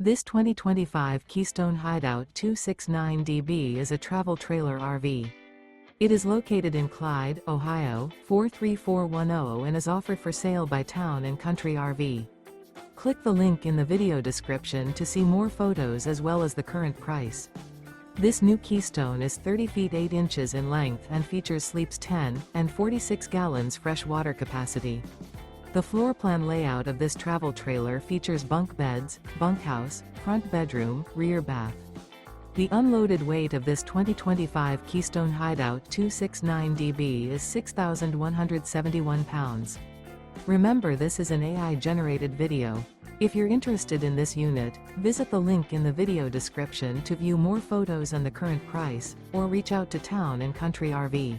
This 2025 Keystone Hideout 269DB is a travel trailer RV. It is located in Clyde, Ohio, 43410 and is offered for sale by Town & Country RV. Click the link in the video description to see more photos as well as the current price. This new Keystone is 30 feet 8 inches in length and features sleeps 10 and 46 gallons fresh water capacity. The floor plan layout of this travel trailer features bunk beds, bunkhouse, front bedroom, rear bath. The unloaded weight of this 2025 Keystone Hideout 269DB is 6,171 pounds. Remember, this is an AI-generated video. If you're interested in this unit, visit the link in the video description to view more photos and the current price, or reach out to Town & Country RV.